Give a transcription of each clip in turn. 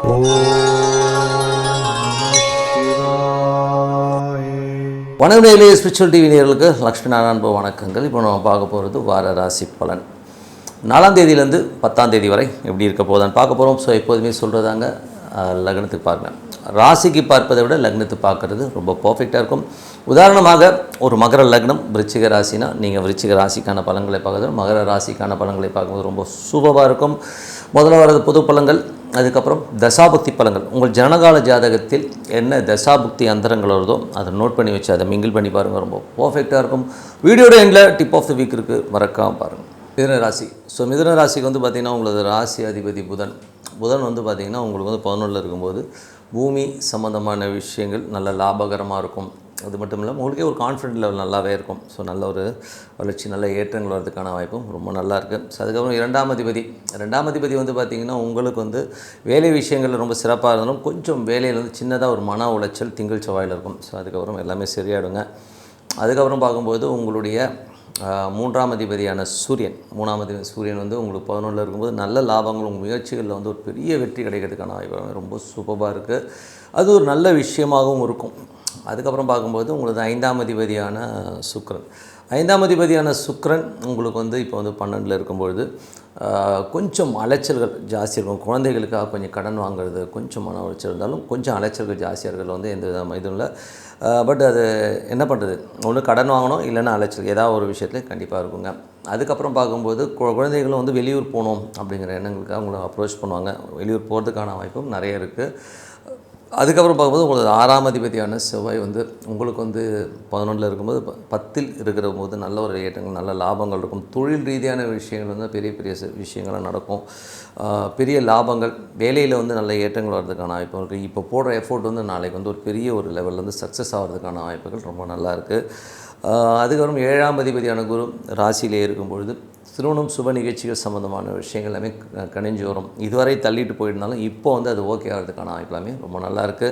வணக்கம் நேயர்களே, spiritual TV நேயர்களுக்கு லக்ஷ்மி நாராயண வணக்கங்கள். இப்போ நம்ம பார்க்க போகிறது வார ராசி பலன் 4ஆம் தேதியிலேருந்து 10ஆம் தேதி வரை எப்படி இருக்க போதான்னு பார்க்க போகிறோம். ஸோ எப்போதுமே சொல்கிறதாங்க, லக்னத்துக்கு பாருங்கள். ராசிக்கு பார்ப்பதை விட லக்னத்துக்கு பார்க்குறது ரொம்ப பர்ஃபெக்டாக இருக்கும். உதாரணமாக ஒரு மகர லக்னம் விருச்சிக ராசினா நீங்கள் விருச்சிக ராசிக்கான பலன்களை பார்க்குறது, மகர ராசிக்கான பலன்களை பார்க்கும்போது ரொம்ப சூப்பராக இருக்கும். முதல்ல வரது பொது பலன்கள், அதுக்கப்புறம் தசாபுக்தி பலன்கள். உங்கள் ஜனகால ஜாதகத்தில் என்ன தசாபுக்தி அந்தரங்கள் வருதோ அதை நோட் பண்ணி வச்சு அதை மிங்கிள் பண்ணி பாருங்கள், ரொம்ப பர்ஃபெக்டாக இருக்கும். வீடியோட எண்டில் டிப் ஆஃப் த வீக் இருக்குது, மறக்காமல் பாருங்கள். மிதுன ராசி. ஸோ மிதுன ராசிக்கு வந்து பார்த்திங்கன்னா உங்களது ராசி அதிபதி புதன். புதன் வந்து பார்த்திங்கன்னா உங்களுக்கு வந்து 11 இருக்கும்போது பூமி சம்மந்தமான விஷயங்கள் நல்ல லாபகரமாக இருக்கும். அது மட்டும் இல்லாமல் உங்களுக்கே ஒரு கான்ஃபிடென்ட் லெவல் நல்லாவே இருக்கும். ஸோ நல்ல ஒரு வளர்ச்சி, நல்ல ஏற்றங்கள் வரதுக்கான வாய்ப்பும் ரொம்ப நல்லா இருக்குது. ஸோ அதுக்கப்புறம் ரெண்டாம் அதிபதி வந்து பார்த்திங்கன்னா உங்களுக்கு வந்து வேலை விஷயங்கள் ரொம்ப சிறப்பாக இருந்தாலும் கொஞ்சம் வேலையில் வந்து சின்னதாக ஒரு மன உளைச்சல் திங்கள் செவ்வாயில் இருக்கும். ஸோ அதுக்கப்புறம் எல்லாமே சரியாயிடுங்க. அதுக்கப்புறம் பார்க்கும்போது உங்களுடைய 3ஆம் அதிபதியான சூரியன் வந்து உங்களுக்கு 11 இருக்கும்போது நல்ல லாபங்கள், உங்கள் முயற்சிகளில் வந்து ஒரு பெரிய வெற்றி கிடைக்கிறதுக்கான வாய்ப்பு ரொம்ப சூப்பராக இருக்குது. அது ஒரு நல்ல விஷயமாகவும் இருக்கும். அதுக்கப்புறம் பார்க்கும்போது உங்களுக்கு 5ஆம் அதிபதியான சுக்கிரன் உங்களுக்கு வந்து இப்போ வந்து 12 இருக்கும்பொழுது கொஞ்சம் அலைச்சல்கள் ஜாஸ்தி இருக்கும். குழந்தைகளுக்காக கொஞ்சம் கடன் வாங்குறது, கொஞ்சம் மன உளைச்சல் இருந்தாலும் கொஞ்சம் அலைச்சல்கள் ஜாஸ்தியாக இருக்கிறது வந்து எந்த இதுவும் இல்லை. பட் அது என்ன பண்ணுறது, ஒன்று கடன் வாங்கணும், இல்லைன்னா அலைச்சல் ஏதாவது ஒரு விஷயத்துல கண்டிப்பாக இருக்குங்க. அதுக்கப்புறம் பார்க்கும்போது குழந்தைகளும் வந்து வெளியூர் போகணும் அப்படிங்கிற எண்ணங்களுக்காக உங்களை அப்ரோச் பண்ணுவாங்க. வெளியூர் போகிறதுக்கான வாய்ப்பும் நிறைய இருக்குது. அதுக்கப்புறம் பார்க்கும்போது உங்களுக்கு 6ஆம் அதிபதியான செவ்வாய் வந்து உங்களுக்கு வந்து 11 இருக்கும்போது 10 இருக்கிற போது நல்ல ஒரு ஏற்றங்கள், நல்ல லாபங்கள் இருக்கும். தொழில் ரீதியான விஷயங்கள் வந்து பெரிய விஷயங்களாக நடக்கும். பெரிய லாபங்கள், வேலையில் வந்து நல்ல ஏற்றங்கள் வர்றதுக்கான வாய்ப்பு இருக்குது. இப்போ போடுற எஃபோர்ட் வந்து நாளைக்கு வந்து ஒரு பெரிய ஒரு லெவலில் வந்து சக்ஸஸ் ஆகிறதுக்கான வாய்ப்புகள் ரொம்ப நல்லா இருக்குது. அதுக்கப்புறம் 7ஆம் அதிபதியான குரு ராசியிலே இருக்கும்பொழுது திருமணம் சுப நிகழ்ச்சிகள் சம்மந்தமான விஷயங்கள் எல்லாமே கணிஞ்சு வரும். இதுவரை தள்ளிட்டு போயிருந்தாலும் இப்போ வந்து அது ஓகே ஆகிறதுக்கான வாய்ப்பு எல்லாமே ரொம்ப நல்லாயிருக்கு.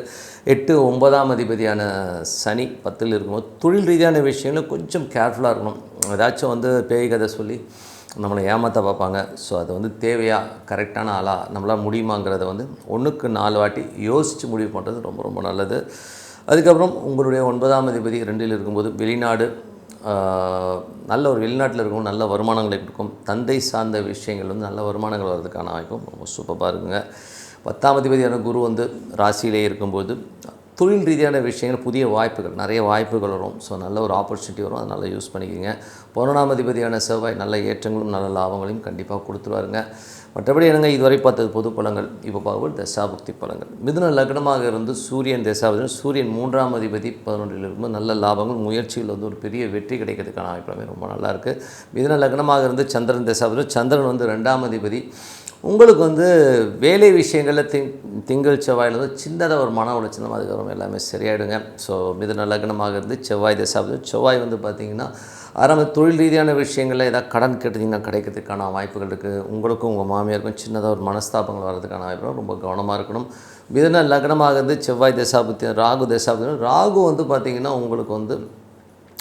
8, 9ஆம் அதிபதியான சனி 10 இருக்கும்போது தொழில் ரீதியான விஷயங்கள் கொஞ்சம் கேர்ஃபுல்லாக இருக்கணும். ஏதாச்சும் வந்து பேய் கதை சொல்லி நம்மளை ஏமாற்ற பார்ப்பாங்க. ஸோ அது வந்து தேவையா, கரெக்டான ஆளாக நம்மளால் முடியுமாங்கிறத வந்து 1க்கு 4 வாட்டி யோசித்து முடிவு பண்ணுறது ரொம்ப ரொம்ப நல்லது. அதுக்கப்புறம் உங்களுடைய 9ஆம் அதிபதி 2 இருக்கும்போது வெளிநாடு, நல்ல ஒரு வெளிநாட்டில் இருக்கும், நல்ல வருமானங்களை கொடுக்கும். தந்தை சார்ந்த விஷயங்கள் வந்து நல்ல வருமானங்கள் வர்றதுக்கான வாய்ப்பும் ரொம்ப சூப்பராக இருக்குங்க. 10ஆம் அதிபதியான குரு வந்து ராசியிலே இருக்கும்போது தொழில் ரீதியான விஷயங்கள், புதிய வாய்ப்புகள், நிறைய வாய்ப்புகள் வரும். ஸோ நல்ல ஒரு ஆப்பர்ச்சுனிட்டி வரும், அதை நல்லா யூஸ் பண்ணிக்கோங்க. 11ஆம் அதிபதியான செவ்வாய் நல்ல ஏற்றங்களும் நல்ல லாபங்களையும் கண்டிப்பாக கொடுத்துருவாருங்க. மற்றபடி என்னங்க, இதுவரை பார்த்தது பொது பலங்கள். இப்போ பார்க்கும்போது தசாபுக்தி பலங்கள். மிதுன லக்னமாக இருந்து சூரியன் தசாபுக்தி, சூரியன் 3ஆம் அதிபதி 11 இருக்கும்போது நல்ல லாபங்கள், முயற்சியில் வந்து ஒரு பெரிய வெற்றி கிடைக்கிறதுக்கான வாய்ப்பு ரொம்ப நல்லாயிருக்கு. மிதுன லக்னமாக இருந்து சந்திரன் தசாபுக்தி, சந்திரன் வந்து 2ஆம் அதிபதி. உங்களுக்கு வந்து வேலை விஷயங்களில் திங்கள் செவ்வாயில் வந்து சின்னதாக ஒரு மன உளைச்சலும், அதுக்கப்புறம் எல்லாமே சரியாயிடுங்க. ஸோ மிதுன லக்னமாக இருந்து செவ்வாய் தசாபுக்தி, செவ்வாய் வந்து பார்த்திங்கன்னா தொழில் ரீதியான விஷயங்களில் ஏதாவது கடன் கேட்டிங்கன்னா கிடைக்கிறதுக்கான வாய்ப்புகள் இருக்குது. உங்களுக்கும் உங்கள் மாமியாருக்கும் சின்னதாக ஒரு மனஸ்தாபங்கள் வர்றதுக்கான வாய்ப்பு, ரொம்ப கவனமாக இருக்கணும். மிதுன லக்னமாக இருந்து செவ்வாய் தசாபுக்தி, ராகு வந்து பார்த்திங்கன்னா உங்களுக்கு வந்து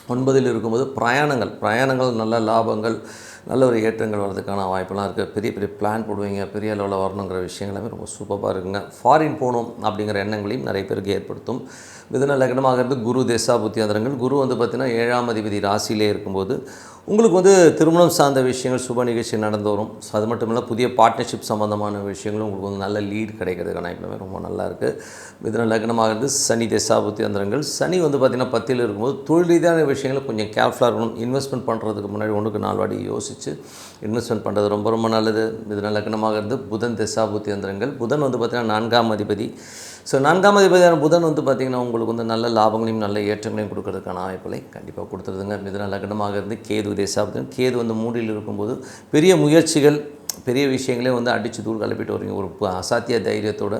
9 இருக்கும்போது பிரயாணங்கள் நல்ல லாபங்கள், நல்ல ஒரு ஏற்றங்கள் வர்றதுக்கான வாய்ப்பெல்லாம் இருக்குது. பெரிய பிளான் போடுவீங்க, பெரிய அளவில் வரணுங்கிற விஷயங்களாமே ரொம்ப சூப்பராக இருக்குங்க. ஃபாரின் போகணும் அப்படிங்கிற எண்ணங்களையும் நிறைய பேருக்கு ஏற்படுத்தும். மிதுன லக்னமாக இருந்து குரு தசாபுக்தி அந்தரங்கள். குரு வந்து பார்த்திங்கன்னா 7ஆம் அதிபதி ராசியிலே இருக்கும்போது உங்களுக்கு வந்து திருமணம் சார்ந்த விஷயங்கள், சுப நிகழ்ச்சி நடந்து வரும். ஸோ அது மட்டும் இல்லை, புதிய பார்ட்னர்ஷிப் சம்மந்தமான விஷயங்களும் உங்களுக்கு வந்து நல்ல லீட் கிடைக்கிறதுக்கான வாய்ப்பு ரொம்ப நல்லாயிருக்கு. மிதுன லக்னமாக இருந்து சனி தசாபுக்தி அந்தரங்கள். சனி வந்து பார்த்திங்கன்னா 10 இருக்கும்போது தொழில் ரீதியான விஷயங்களை கொஞ்சம் கேர்ஃபுல்லாக இருக்கணும். இன்வெஸ்ட்மெண்ட் பண்ணுறதுக்கு முன்னாடி 1க்கு 4 வாட்டி யோசித்து இன்வெஸ்ட்மெண்ட் பண்ணுறது ரொம்ப நல்லது. மிதுன லக்னமாக இருந்து புதன் தசாபுக்தி அந்தரங்கள். புதன் வந்து பார்த்திங்கன்னா 4ஆம் அதிபதி. ஸோ 4ஆம் அதிபதியான புதன் வந்து பார்த்திங்கன்னா உங்களுக்கு வந்து நல்ல லாபங்களையும் நல்ல ஏற்றங்களையும் கொடுக்கறதுக்கான வாய்ப்புகளை கண்டிப்பாக கொடுத்துருதுங்க. மிதுன லக்னமாக இருந்து கேது தசாபுக்தி. கேது வந்து 3 இருக்கும்போது பெரிய முயற்சிகள், பெரிய விஷயங்களே வந்து அடித்து தூள் கிளப்பிட்டு வரீங்க. ஒரு அசாத்திய தைரியத்தோடு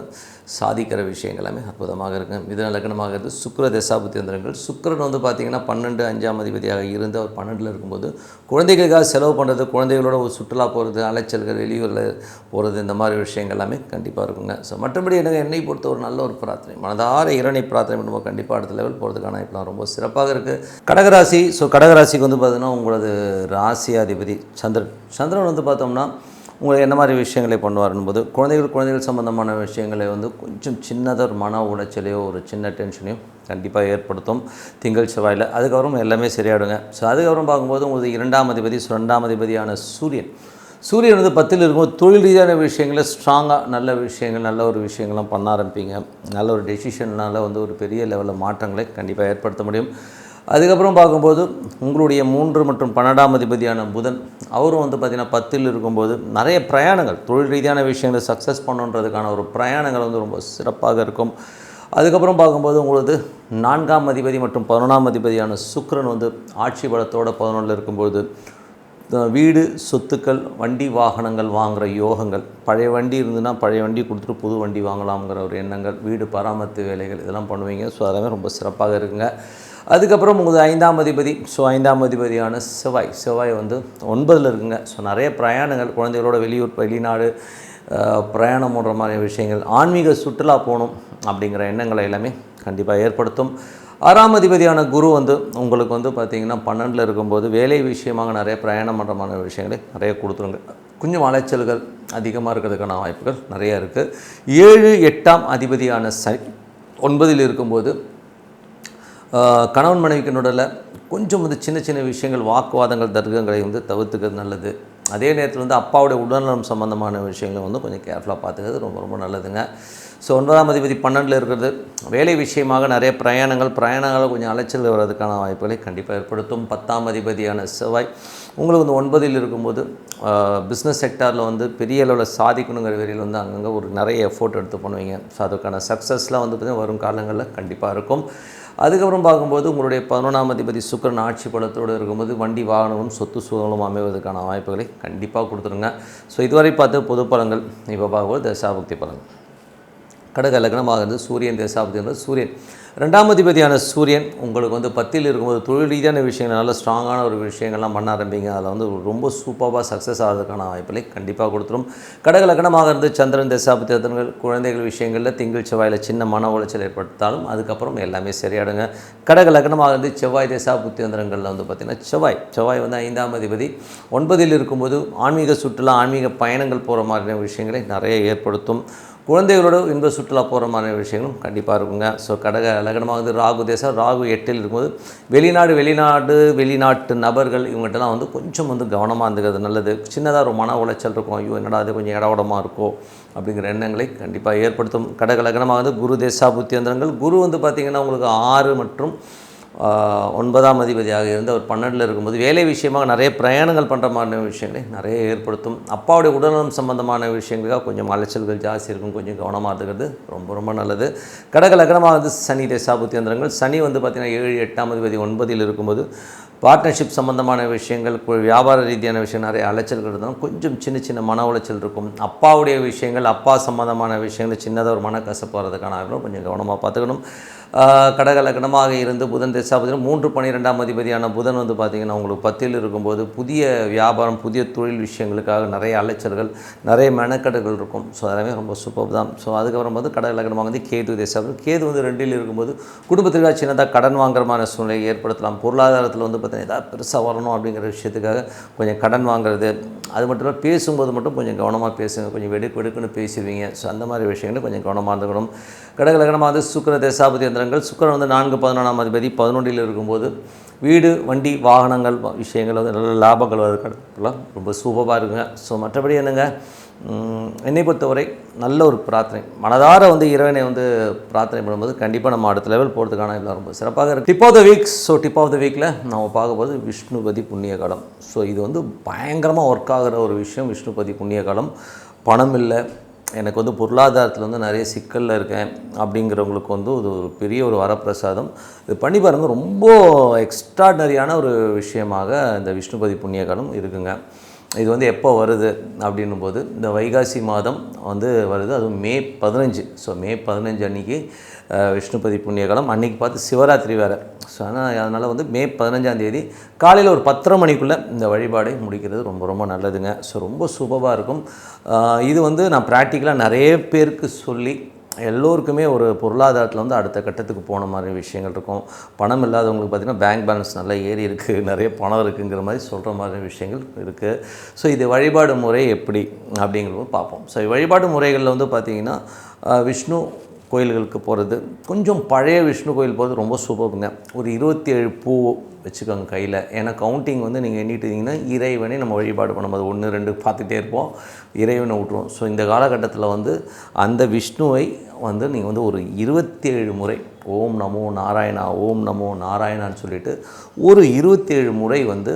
சாதிக்கிற விஷயங்கள் எல்லாமே அற்புதமாக இருக்குது. மிதுன லக்னமாக இருந்து சுக்கிர தசாபுக்தி அந்தரங்கள். சுக்கிரன் வந்து பார்த்திங்கன்னா 12, 5ஆம் அதிபதியாக இருந்து அவர் 12 இருக்கும்போது குழந்தைகளுக்காக செலவு பண்ணுறது, குழந்தைகளோட ஒரு சுற்றுலா போகிறது, அலைச்சல்கள், வெளியூரில் போகிறது, இந்த மாதிரி விஷயங்கள் எல்லாமே கண்டிப்பாக இருக்குங்க. ஸோ மற்றபடி என்னை பொறுத்த ஒரு நல்ல ஒரு பிரார்த்தனை, மனதார இறைவனை பிரார்த்தனை பண்ணுவோம், கண்டிப்பாக அடுத்த லெவல் போகிறதுக்கான இப்போலாம் ரொம்ப சிறப்பாக இருக்குது. கடகராசி. ஸோ கடகராசிக்கு வந்து பார்த்திங்கன்னா உங்களது ராசி அதிபதி சந்திரன் வந்து பார்த்தோம்னா உங்களுக்கு என்ன மாதிரி விஷயங்களை பண்ணுவாருன்போது குழந்தைகள் சம்பந்தமான விஷயங்களை வந்து கொஞ்சம் சின்னதாக ஒரு மன உளைச்சலையோ ஒரு சின்ன டென்ஷனையோ கண்டிப்பாக ஏற்படுத்தும் திங்கள் செவ்வாயில். அதுக்கப்புறம் எல்லாமே சரியாயிடுங்க. ஸோ அதுக்கப்புறம் பார்க்கும்போது உங்களுக்கு 2ஆம் அதிபதி 2ஆம் அதிபதியான சூரியன் வந்து 10ல் இருக்கும்போது தொழில் ரீதியான விஷயங்கள ஸ்ட்ராங்காக நல்ல விஷயங்கள் நல்ல ஒரு விஷயங்கள்லாம் பண்ண ஆரம்பிப்பீங்க. நல்ல ஒரு டெசிஷன்னால் வந்து ஒரு பெரிய லெவலில் மாற்றங்களை கண்டிப்பாக ஏற்படுத்த முடியும். அதுக்கப்புறம் பார்க்கும்போது உங்களுடைய 3 மற்றும் 12ஆம் அதிபதியான புதன் அவரும் வந்து பார்த்திங்கன்னா 10ல் இருக்கும்போது நிறைய பிரயாணங்கள் தொழில் ரீதியான விஷயங்களை சக்ஸஸ் பண்ணுன்றதுக்கான ஒரு பிரயாணங்கள் வந்து ரொம்ப சிறப்பாக இருக்கும். அதுக்கப்புறம் பார்க்கும்போது உங்களுக்கு 4ஆம் அதிபதி மற்றும் 11ஆம் அதிபதியான சுக்கிரன் வந்து ஆட்சி பலத்தோட 11ல் இருக்கும்போது வீடு சொத்துக்கள் வண்டி வாகனங்கள் வாங்குகிற யோகங்கள், பழைய வண்டி இருந்துன்னா பழைய வண்டி கொடுத்துட்டு புது வண்டி வாங்கலாம்ங்கிற ஒரு எண்ணங்கள், வீடு பராமரித்து வேலைகள் இதெல்லாம் பண்ணுவீங்க. ஸோ அதெல்லாமே ரொம்ப சிறப்பாக இருக்குங்க. அதுக்கப்புறம் உங்களுக்கு 5ஆம் அதிபதி, ஸோ 5ஆம் அதிபதியான செவ்வாய் வந்து 9ல் இருக்குங்க. ஸோ நிறைய பிரயாணங்கள் குழந்தைகளோட வெளிநாடு பிரயாணம் போன்ற மாதிரி விஷயங்கள், ஆன்மீக சுற்றுலா போகணும் அப்படிங்கிற எண்ணங்களை எல்லாமே கண்டிப்பாக ஏற்படுத்தும். 6ஆம் அதிபதியான குரு வந்து உங்களுக்கு வந்து பார்த்திங்கன்னா 12ல் இருக்கும்போது வேலை விஷயமாக நிறைய பிரயாணம் பண்ணுறமான விஷயங்களை நிறைய கொடுத்துருங்க. கொஞ்சம் அலைச்சல்கள் அதிகமாக இருக்கிறதுக்கான வாய்ப்புகள் நிறைய இருக்குது. 7, 8ஆம் அதிபதியான சனி 9ல் இருக்கும்போது கணவன் மனைவிக்கு நடுவில் கொஞ்சம் வந்து சின்ன சின்ன விஷயங்கள் வாக்குவாதங்கள் தர்க்கங்களை வந்து தவிர்த்துக்கிறது நல்லது. அதே நேரத்தில் வந்து அப்பாவுடைய உடல்நலம் சம்பந்தமான விஷயங்களை வந்து கொஞ்சம் கேர்ஃபுல்லாக பார்த்துக்கிறது ரொம்ப ரொம்ப நல்லதுங்க. ஸோ 9ஆம் அதிபதி 12ல் இருக்கிறது வேலை விஷயமாக நிறைய பிரயாணங்கள் கொஞ்சம் அலைச்சல் வர்றதுக்கான வாய்ப்புகளை கண்டிப்பாக ஏற்படுத்தும். 10ஆம் அதிபதியான செவ்வாய் உங்களுக்கு வந்து 9ல் இருக்கும்போது பிஸ்னஸ் செக்டாரில் வந்து பெரிய அளவில் சாதிக்கணுங்கிற வரையில் வந்து அங்கங்கே ஒரு நிறைய எஃபோர்ட் எடுத்து பண்ணுவீங்க. ஸோ அதுக்கான சக்ஸஸ்லாம் வந்து பார்த்திங்கன்னா வரும் காலங்களில் கண்டிப்பாக இருக்கும். அதுக்கப்புறம் பார்க்கும்போது உங்களுடைய 11ஆம் அதிபதி சுக்கிரன் ஆட்சி பலத்தோடு இருக்கும்போது வண்டி வாகனமும் சொத்து சூழலும் அமைவதற்கான வாய்ப்புகளை கண்டிப்பாக கொடுத்துருங்க. ஸோ இதுவரை பார்த்து பொது பலன்கள். இப்போ பார்க்கும்போது தசாபுக்தி பலன்கள். கடக லக்னமாகிறது சூரியன் தசாபுக்தி. சூரியன் 2ஆம் அதிபதியான சூரியன் உங்களுக்கு வந்து 10ல் இருக்கும்போது தொழில் ரீதியான விஷயங்கள் நல்ல ஸ்ட்ராங்கான ஒரு விஷயங்கள்லாம் பண்ண ஆரம்பிங்க. அதில் வந்து ரொம்ப சூப்பராக சக்ஸஸ் ஆகிறதுக்கான வாய்ப்புகளை கண்டிப்பாக கொடுத்துரும். கடக லக்னமாகிறது சந்திரன் தசாபுத்திகள் குழந்தைகள் விஷயங்களில் திங்கள் செவ்வாயில் சின்ன மன உளைச்சல் ஏற்படுத்தாலும் அதுக்கப்புறம் எல்லாமே சரியாடுங்க. கடக லக்னமாகிறது செவ்வாய் தசாபுத்தியந்திரங்களில் வந்து பார்த்திங்கன்னா செவ்வாய் வந்து 5ஆம் அதிபதி 9ல் இருக்கும்போது ஆன்மீக சுற்றுலா ஆன்மீக பயணங்கள் போகிற மாதிரியான விஷயங்களை நிறைய ஏற்படுத்தும். குழந்தைகளோட இன்ப சுற்றுலா போகிற மாதிரி விஷயங்களும் கண்டிப்பாக இருக்குங்க. ஸோ கடக லக்னமாக வந்து ராகு 8ல் இருக்கும்போது வெளிநாட்டு நபர்கள் இவங்ககிட்டலாம் வந்து கொஞ்சம் வந்து கவனமாக இருந்துக்கிறது நல்லது. சின்னதாக ஒரு மன உளைச்சல் இருக்கும். ஐயோ என்னடா அது கொஞ்சம் இடவடமாக இருக்கும் அப்படிங்கிற எண்ணங்களை கண்டிப்பாக ஏற்படுத்தும். கடக லக்னமாக வந்து குரு தசாபுத்தியந்திரங்கள். குரு வந்து பார்த்திங்கன்னா உங்களுக்கு 6 மற்றும் 9ஆம் அதிபதியாக இருந்து அவர் 12ல் இருக்கும்போது வேலை விஷயமாக நிறைய பிரயாணங்கள் பண்ணுற மாதிரி விஷயங்களை நிறைய ஏற்படுத்தும். அப்பாவுடைய உடல்நலம் சம்பந்தமான விஷயங்களுக்காக கொஞ்சம் அலைச்சல்கள் ஜாஸ்தி இருக்கும். கொஞ்சம் கவனமாக இருக்கிறது ரொம்ப ரொம்ப நல்லது. கடக லக்னமாக வந்து சனி தசாபுத்தியந்திரங்கள். சனி வந்து பார்த்திங்கன்னா 7, 8ஆம் அதிபதி 9ல் இருக்கும்போது பார்ட்னர்ஷிப் சம்பந்தமான விஷயங்கள் வியாபார ரீதியான விஷயம் நிறைய அலைச்சல்கள் இருந்தாலும் கொஞ்சம் சின்ன மன உளைச்சல் இருக்கும். அப்பாவுடைய விஷயங்கள் அப்பா சம்பந்தமான விஷயங்கள் சின்னதாக ஒரு மனக்கசப்பு வர்றதுக்கான கொஞ்சம் கவனமாக பார்த்துக்கணும். கடக லக்னமாக இருந்து புதன் தசாபதி 3, 12ஆம் அதிபதியான புதன் வந்து பார்த்திங்கன்னா உங்களுக்கு 10ல் இருக்கும்போது புதிய வியாபாரம் புதிய தொழில் விஷயங்களுக்காக நிறைய அலைச்சல்கள் நிறைய மெனக்கெடுகள் இருக்கும். ஸோ அதெல்லாமே ரொம்ப சூப்பர் தான். ஸோ அதுக்கப்புறம் வந்து கடக லக்னமாக வந்து கேது தசாபதி. கேது வந்து 2ல் இருக்கும்போது குடும்பத்திற்காக சின்னதாக கடன் வாங்குற மாதிரி சூழ்நிலை ஏற்படுத்தலாம். பொருளாதாரத்தில் வந்து பார்த்திங்கன்னா ஏதாவது பெருசாக வரணும் அப்படிங்கிற விஷயத்துக்காக கொஞ்சம் கடன் வாங்குறது. அது மட்டும் இல்லை பேசும்போது மட்டும் கொஞ்சம் கவனமாக பேசுங்க. கொஞ்சம் வெடுக்குன்னு பேசுவீங்க. ஸோ அந்த மாதிரி விஷயங்கள் கொஞ்சம் கவனமாக இருந்துக்கணும். கடக லக்னமாக வந்து சுக்கிர தசாபதி யந்திரங்கள். சுக்கிரன் வந்து 4, 11ஆம் அதிபதி 11ல் இருக்கும்போது வீடு வண்டி வாகனங்கள் விஷயங்கள் வந்து நல்ல லாபங்கள் வருதுலாம் ரொம்ப சூப்பராக இருக்குங்க. ஸோ மற்றபடி என்னங்க என்னை பொறுத்தவரை நல்ல ஒரு பிரார்த்தனை மனதார வந்து இறைவனை வந்து பிரார்த்தனை பண்ணும்போது கண்டிப்பாக நம்ம அடுத்த லெவல் போகிறதுக்கான எல்லாம் ரொம்ப சிறப்பாக இருக்குது. Tip of the week. So tip of the வீக்கில் நம்ம பார்க்கும்போது விஷ்ணுபதி புண்ணிய காலம். ஸோ இது வந்து பயங்கரமாக ஒர்க் ஆகிற ஒரு விஷயம். விஷ்ணுபதி புண்ணிய காலம். பணம் இல்லை, எனக்கு வந்து பொருளாதாரத்தில் வந்து நிறைய சிக்கலில் இருக்கேன் அப்படிங்கிறவங்களுக்கு வந்து இது ஒரு பெரிய ஒரு வரப்பிரசாதம். இது பண்ணி பாருங்கள். ரொம்ப எக்ஸ்ட்ராடனரியான ஒரு விஷயமாக இந்த விஷ்ணுபதி புண்ணிய காலம் இருக்குங்க. இது வந்து எப்போ வருது அப்படின்னும் போது இந்த வைகாசி மாதம் வந்து வருது. அதுவும் மே 15. ஸோ மே 15 அன்றைக்கி விஷ்ணுபதி புண்ணியகாலம். அன்றைக்கி பார்த்து சிவராத்திரி வேறு. ஸோ அதனால் வந்து மே 15ஆம் தேதி காலையில் ஒரு 10:30 மணிக்குள்ளே இந்த வழிபாடை முடிக்கிறது ரொம்ப ரொம்ப நல்லதுங்க. ஸோ ரொம்ப சூப்பராக இருக்கும். இது வந்து நான் ப்ராக்டிக்கலாக நிறைய பேருக்கு சொல்லி எல்லோருக்குமே ஒரு பொருளாதாரத்தில் வந்து அடுத்த கட்டத்துக்கு போன மாதிரி விஷயங்கள் இருக்கும். பணம் இல்லாதவங்களுக்கு பார்த்திங்கன்னா பேங்க் பேலன்ஸ் நல்லா ஏறி இருக்குது, நிறைய பணம் இருக்குங்கிற மாதிரி சொல்கிற மாதிரி விஷயங்கள் இருக்குது. ஸோ இது வழிபாடு முறை எப்படி அப்படிங்கிறத பார்ப்போம். ஸோ வழிபாடு முறைகளில் வந்து பார்த்திங்கன்னா விஷ்ணு கோயில்களுக்கு போகிறது, கொஞ்சம் பழைய விஷ்ணு கோயில் போகிறது ரொம்ப சூப்பருங்க. ஒரு 27 பூ வச்சுக்கோங்க கையில். ஏன்னா கவுண்டிங் வந்து நீங்கள் எண்ணிட்டிங்கன்னா இறைவனை நம்ம வழிபாடு பண்ணும்போது 1, 2 பார்த்துட்டே இருப்போம், இறைவனை விட்டுருவோம். ஸோ இந்த காலகட்டத்தில் வந்து அந்த விஷ்ணுவை வந்து நீங்கள் வந்து ஒரு 27 முறை ஓம் நமோ நாராயணா, ஓம் நமோ நாராயணான்னு சொல்லிவிட்டு ஒரு 27 முறை வந்து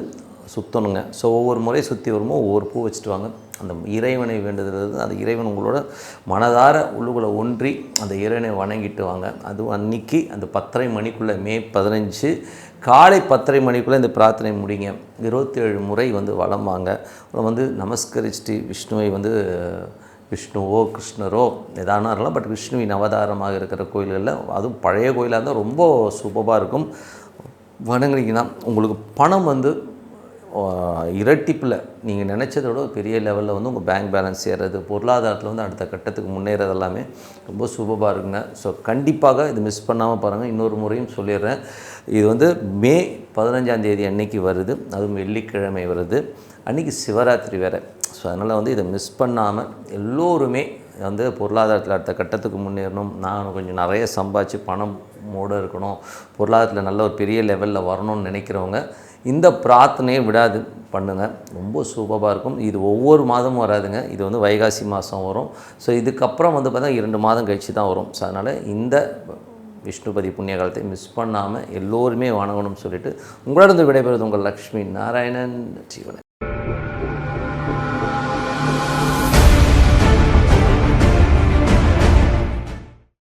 சுற்றணுங்க. ஸோ ஒவ்வொரு முறை சுற்றி வரும்போது ஒவ்வொரு பூ வச்சுட்டு வாங்க. அந்த இறைவனை வேண்டுதல், அந்த இறைவன் உங்களோட மனதார உள்ளுக்குள்ளே ஒன்றி அந்த இறைவனை வணங்கிட்டு வாங்க. அதுவும் அன்றைக்கி அந்த 10:30 மணிக்குள்ளே, மே 15 காலை 10:30 மணிக்குள்ளே இந்த பிரார்த்தனை முடிங்க. 27 முறை வந்து வலம் வாங்க. வந்து நமஸ்கரிச்சுட்டு விஷ்ணுவை வந்து விஷ்ணுவோ கிருஷ்ணரோ எதானா இருக்கலாம், பட் விஷ்ணுவின் அவதாரமாக இருக்கிற கோயில்களில், அதுவும் பழைய கோயிலாக இருந்தால் ரொம்ப சூப்பராக இருக்கும். வணங்குனீங்கன்னா உங்களுக்கு பணம் வந்து இரட்டிப்பில் நீங்கள் நினச்சதை விட பெரிய லெவலில் வந்து உங்கள் பேங்க் பேலன்ஸ் ஏறுறது, பொருளாதாரத்தில் வந்து அடுத்த கட்டத்துக்கு முன்னேறது எல்லாமே ரொம்ப சூப்பராக இருக்குங்க. ஸோ கண்டிப்பாக இது மிஸ் பண்ணாமல் பாருங்கள். இன்னொரு முறையும் சொல்லிடுறேன், இது வந்து மே 15ஆம் தேதி அன்னைக்கு வருது, அதுவும் வெள்ளிக்கிழமை வருது, அன்றைக்கி சிவராத்திரி வேறு. ஸோ அதனால் வந்து இதை மிஸ் பண்ணாமல் எல்லோருமே வந்து பொருளாதாரத்தில் அடுத்த கட்டத்துக்கு முன்னேறணும், நான் கொஞ்சம் நிறைய சம்பாதிச்சு பணம் மூட இருக்கணும், பொருளாதாரத்தில் நல்ல ஒரு பெரிய லெவலில் வரணும்னு நினைக்கிறவங்க இந்த பிரார்த்தனையை விடாது பண்ணுங்கள். ரொம்ப சூப்பராக இருக்கும். இது ஒவ்வொரு மாதமும் வராதுங்க, இது வந்து வைகாசி மாதம் வரும். ஸோ இதுக்கப்புறம் வந்து பார்த்தா 2 மாதம் கழித்து தான் வரும். ஸோ அதனால் இந்த விஷ்ணுபதி புண்ணிய காலத்தை மிஸ் பண்ணாமல் எல்லோருமே வணங்கணும்னு சொல்லிவிட்டு உங்களிடம் விடைபெறுவது உங்கள் லக்ஷ்மி நாராயணன். ஜீவன